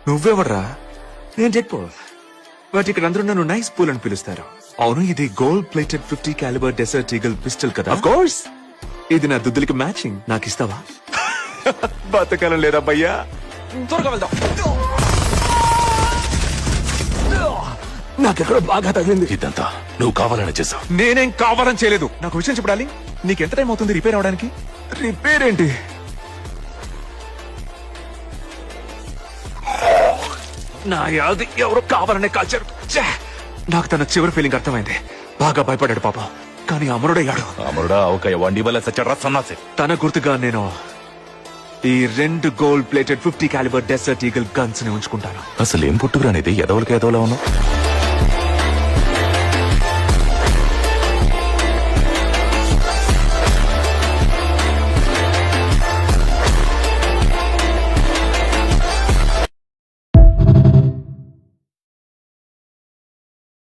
నువ్వెవర్రా? నేను dead pole. But ఇక్కడ అందరూ నన్ను నైస్ పూల్ అని పిలుస్తారు. అవును, ఇది gold plated 50 calibre desert eagle pistol కదా? Of course. ఇది నా దుద్దులకి మ్యాచింగ్. నాకు ఇస్తావా? బతకాలం లేదా భయ్యా? త్వరగా వెళ్దాం. నాకెక్కడో బాగా తగిలింది. ఇదంతా నువ్వు కావాలని చేసావు. నేనేం కావాలని చేయలేదు. నాకు విషయం చెప్పడాలి. నీకు ఎంత టైం అవుతుంది రిపేర్ అవడానికి? రిపేర్ ఏంటి? నా యాది ఎవరో కావాలనే కాల్చారు. ఛే! నాకు తన చివరి ఫీలింగ్ అర్థమైంది. బాగా భయపడ్డాడు పాపం. కానీ అమరుడయ్యాడు. అమరుడా ఒక వండి వల్ల సచ్చరా సన్నాసి. తన గుర్తుగా నేను ఈ 2 gold plated 50 calibre desert eagle guns ని ఉంచుకుంటాను. అసలు ఏం పుట్టుకురానిది ఎదవలకి ఎదవలా ఉన్నావు.